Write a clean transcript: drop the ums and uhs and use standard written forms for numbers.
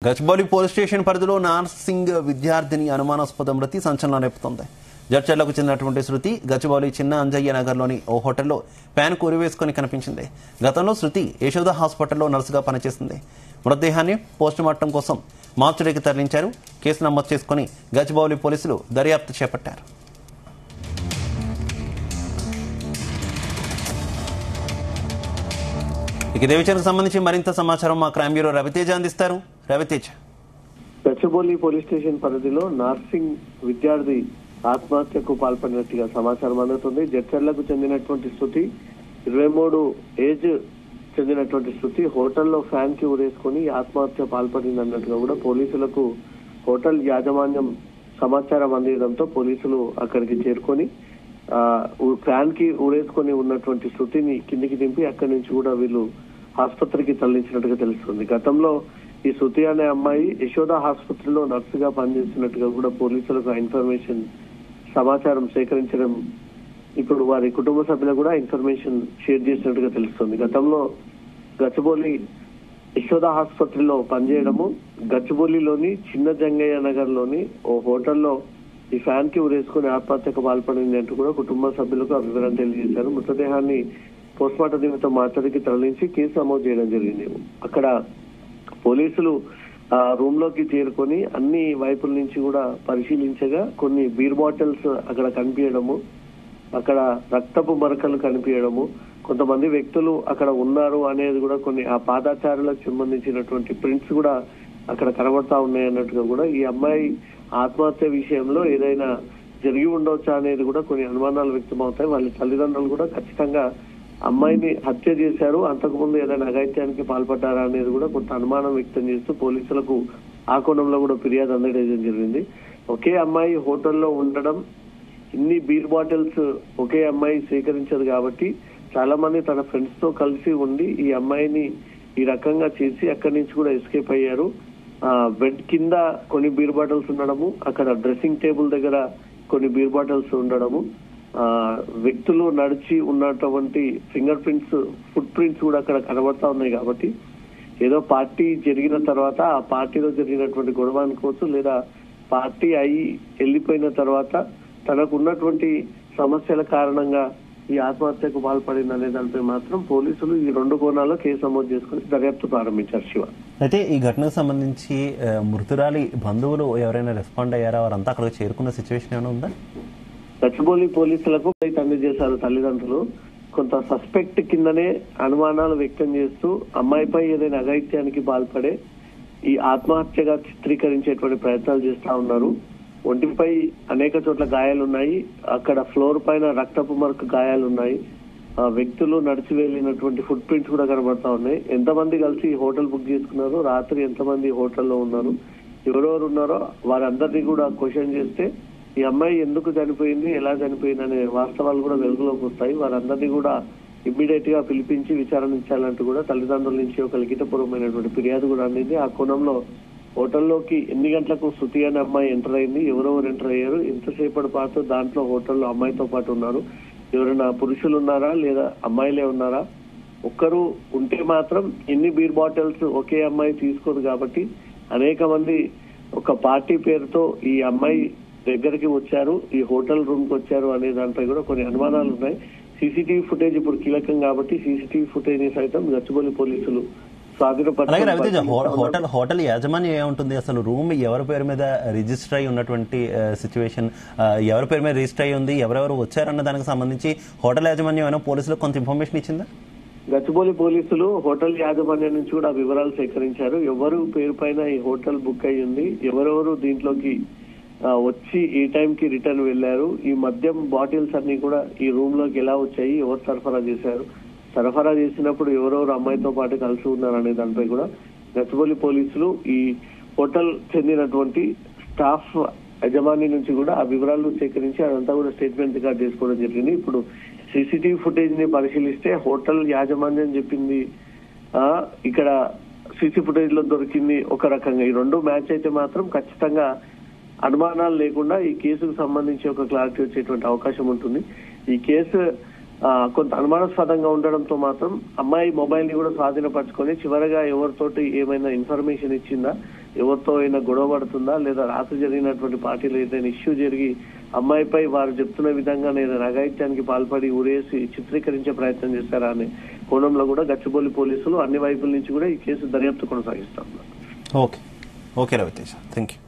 Gachibowli police station పరిధిలో nursing విద్యార్థిని అనుమానాస్పద మృతి సంచలనం రేపుతోంది. జడ్చర్లకు చెందినటువంటి శృతి గచ్చిబౌలి చిన్న అంజయ్య నగర్లోని ఓ హోటల్లో ప్యాన్ కూరివేసుకుని కనిపించింది. గతంలో శృతి యశోద హాస్పిటల్లో నర్సుగా పనిచేసింది. మృతదేహాన్ని పోస్టుమార్టం కోసం మార్చురీకి తరలించారు. కేసు నమోదు చేసుకుని గచ్చిబౌలి పోలీసులు దర్యాప్తు చేపట్టారు. ఇదే విషయానికి సంబంధించి మరింత సమాచారం మా క్రైమ్ బ్యూరో రవితేజ అందిస్తారు. రవితేజ, గచ్చిబౌలి పోలీస్ స్టేషన్ పరిధిలో నర్సింగ్ విద్యార్థి ఆత్మహత్యకు పాల్పడినట్టుగా సమాచారం అందుతుంది. జడ్చర్లకు చెందినటువంటి శృతి 23 ఏజ్ చెందినటువంటి శృతి హోటల్లో ఫ్యాన్ కి ఊరేసుకుని ఆత్మహత్య పాల్పడింది అన్నట్టుగా కూడా పోలీసులకు హోటల్ యాజమాన్యం సమాచారం అందించడంతో పోలీసులు అక్కడికి చేరుకొని ఫ్యాన్ కి ఊరేసుకొని ఉన్నటువంటి శృతిని కిందికి దింపి అక్కడి నుంచి కూడా వీళ్ళు ఆసుపత్రికి తరలించినట్టుగా తెలుస్తుంది. గతంలో ఈ శృతి అనే అమ్మాయి యశోద ఆసుపత్రిలో నర్సుగా పనిచేస్తున్నట్టుగా కూడా పోలీసులకు ఇన్ఫర్మేషన్ సమాచారం సేకరించడం, ఇప్పుడు వారి కుటుంబ సభ్యులకు కూడా ఇన్ఫర్మేషన్ షేర్ చేసినట్టుగా తెలుస్తుంది. గతంలో గచ్చిబౌలి యశోద ఆసుపత్రిలో పనిచేయడము, గచ్చిబౌలిలోని చిన్న జంగయ్య నగర్ లోని ఓ హోటల్లో ఈ ఫ్యాన్ కి ఊరేసుకుని ఆత్మహత్యకు పాల్పడింది అంటూ కూడా కుటుంబ సభ్యులకు ఆ వివరణ తెలియజేశారు. మృతదేహాన్ని పోస్ట్మార్టం నిమిత్తం మార్చరికి తరలించి కేసు నమోదు చేయడం జరిగింది. అక్కడ పోలీసులు రూమ్ లోకి చేరుకొని అన్ని వైపుల నుంచి కూడా పరిశీలించగా కొన్ని బీర్ బాటిల్స్ అక్కడ కనిపించడము, అక్కడ రక్తపు మరకలు కనిపించడము, కొంతమంది వ్యక్తులు అక్కడ ఉన్నారు అనేది కూడా కొన్ని ఆ పాదాచారులకు సంబంధించినటువంటి ప్రింట్స్ కూడా అక్కడ కనబడతా ఉన్నాయి అన్నట్టుగా కూడా ఈ అమ్మాయి ఆత్మహత్య విషయంలో ఏదైనా జరిగి ఉండవచ్చా అనేది కూడా కొన్ని అనుమానాలు వ్యక్తమవుతాయి. వాళ్ళ తల్లిదండ్రులు కూడా ఖచ్చితంగా అమ్మాయిని హత్య చేశారు, అంతకుముందు ఏదైనా అఘాయిత్యానికి పాల్పడ్డారా అనేది కూడా కొంత అనుమానం వ్యక్తం చేస్తూ పోలీసులకు ఆ కోణంలో కూడా ఫిర్యాదు అందజేయడం జరిగింది. ఒకే అమ్మాయి హోటల్లో ఉండడం, ఇన్ని బీర్ బాటిల్స్ ఒకే అమ్మాయి సేకరించదు కాబట్టి చాలా మంది తన ఫ్రెండ్స్ తో కలిసి ఉండి ఈ అమ్మాయిని ఈ రకంగా చేసి అక్కడి నుంచి కూడా ఎస్కేప్ అయ్యారు. బెడ్ కింద కొన్ని బీర్ బాటిల్స్ ఉండడము, అక్కడ డ్రెస్సింగ్ టేబుల్ దగ్గర కొన్ని బీర్ బాటిల్స్ ఉండడము, వ్యక్తులు నడిచి ఉన్నటువంటి ఫింగర్ ప్రింట్స్, ఫుట్ ప్రింట్స్ కూడా అక్కడ కనబడతా ఉన్నాయి. కాబట్టి ఏదో పార్టీ జరిగిన తర్వాత ఆ పార్టీలో జరిగినటువంటి గొడవ అనుకోవచ్చు, లేదా పార్టీ అయి వెళ్ళిపోయిన తర్వాత తనకు ఉన్నటువంటి సమస్యల కారణంగా ఈ ఆత్మహత్యకు పాల్పడింది అనే దానిపై మాత్రం పోలీసులు ఈ 2 కోణాల్లో కేసు నమోదు చేసుకుని దర్యాప్తు ప్రారంభించారు. శివ, అయితే ఈ ఘటనకు సంబంధించి మృతురాలి బంధువులు ఎవరైనా రెస్పాండ్ అయ్యారా? వారంతా అక్కడికి చేరుకున్న సిచ్యువేషన్ ఏమైనా ఉందా? గచ్చిబౌలి పోలీసులకు అందజేశారు తల్లిదండ్రులు. కొంత సస్పెక్ట్ కిందనే అనుమానాలు వ్యక్తం చేస్తూ అమ్మాయిపై ఏదైనా అఘాయిత్యానికి పాల్పడే ఈ ఆత్మహత్యగా చిత్రీకరించేటువంటి ప్రయత్నాలు చేస్తా ఉన్నారు. ఒంటిపై అనేక చోట్ల గాయాలున్నాయి, అక్కడ ఫ్లోర్ పైన రక్తపు మరక గాయాలున్నాయి, వ్యక్తులు నడిచి వెళ్ళినటువంటి ఫుట్ ప్రింట్స్ కూడా కనబడతా ఉన్నాయి. ఎంతమంది కలిసి హోటల్ బుక్ చేసుకున్నారు, రాత్రి ఎంతమంది హోటల్లో ఉన్నారు, ఎవరెవరు ఉన్నారో వారందరినీ కూడా క్వశ్చన్ చేస్తే ఈ అమ్మాయి ఎందుకు చనిపోయింది, ఎలా చనిపోయింది అనే వాస్తవాలు కూడా వెలుగులోకి వస్తాయి. వారందరినీ కూడా ఇమ్మీడియట్ గా పిలిపించి విచారించాలంటూ కూడా తల్లిదండ్రుల నుంచి ఒక లిఖితపూర్వమైనటువంటి ఫిర్యాదు కూడా అందింది. ఆ కోణంలో హోటల్లోకి ఎన్ని గంటలకు శృతి అనే అమ్మాయి ఎంటర్ అయింది, ఎవరెవరు ఎంటర్ అయ్యారు, ఎంతసేపటి పాటు దాంట్లో హోటల్లో అమ్మాయితో పాటు ఉన్నారు, ఎవరైనా పురుషులు ఉన్నారా లేదా అమ్మాయిలే ఉన్నారా, ఒక్కరు ఉంటే మాత్రం ఎన్ని బీర్ బాటిల్స్ ఒకే అమ్మాయి తీసుకోదు కాబట్టి అనేక మంది ఒక పార్టీ పేరుతో ఈ అమ్మాయి దగ్గరికి వచ్చారు, ఈ హోటల్ రూమ్ కి వచ్చారు అనే దానిపై కూడా కొన్ని అనుమానాలు ఉన్నాయి. సీసీటీవీ ఫుటేజ్ ఇప్పుడు కీలకం కాబట్టి సీసీటీవీ ఫుటేజ్ ని సైతం గచ్చిబౌలి పోలీసులు హోటల్ యాజమాన్యం ఏముంటుంది, అసలు రూమ్ ఎవరి పేరు మీద రిజిస్టర్ అయి ఉన్నటువంటి సిచ్యువేషన్, ఎవరి పేరు మీద రిజిస్టర్ అయి ఉంది, ఎవరెవరు వచ్చారన్న దానికి సంబంధించి హోటల్ యాజమాన్యం ఏమైనా పోలీసులకు కొంత ఇన్ఫర్మేషన్ ఇచ్చిందా? గచ్చిబౌలి పోలీసులు హోటల్ యాజమాన్యం నుంచి కూడా వివరాలు సేకరించారు. ఎవరు పేరు పైన ఈ హోటల్ బుక్ అయ్యింది, ఎవరెవరు దీంట్లోకి వచ్చి ఈ టైం కి రిటర్న్ వెళ్లారు, ఈ మద్యం బాటిల్స్ అన్ని కూడా ఈ రూమ్ లోకి ఎలా వచ్చాయి, ఎవరు సరఫరా చేశారు, సరఫరా చేసినప్పుడు ఎవరెవరు అమ్మాయితో పాటు కలిసి ఉన్నారు అనే దానిపై కూడా గచ్చిబౌలి పోలీసులు ఈ హోటల్ చెందినటువంటి స్టాఫ్ యజమాని నుంచి కూడా ఆ వివరాలు సేకరించి అదంతా కూడా స్టేట్మెంట్ రికార్డ్ చేసుకోవడం జరిగింది. ఇప్పుడు సీసీటీవీ ఫుటేజ్ ని పరిశీలిస్తే హోటల్ యాజమాన్యం చెప్పింది ఇక్కడ సీసీ ఫుటేజ్ లో దొరికింది ఒక రకంగా, ఈ 2 మ్యాచ్ అయితే మాత్రం ఖచ్చితంగా అనుమానాలు లేకుండా ఈ కేసుకు సంబంధించి ఒక క్లారిటీ వచ్చేటువంటి అవకాశం ఉంటుంది. ఈ కేసు కొంత అనుమానాస్పదంగా ఉండడంతో మాత్రం అమ్మాయి మొబైల్ ని కూడా స్వాధీనపరచుకొని చివరగా ఎవరితోటి ఏమైనా ఇన్ఫర్మేషన్ ఇచ్చిందా, ఎవరితో అయినా గొడవ పడుతుందా, లేదా రాత్రి జరిగినటువంటి పార్టీలో ఏదైనా ఇష్యూ జరిగి అమ్మాయిపై వారు చెప్తున్న విధంగా నేను అఘాయిత్యానికి పాల్పడి ఊరేసి చిత్రీకరించే ప్రయత్నం చేశారా అనే కోణంలో కూడా గచ్చిబౌలి పోలీసులు అన్ని వైపుల నుంచి కూడా ఈ కేసు దర్యాప్తు కొనసాగిస్తా ఉన్నారు. Okay Raviteja, thank you.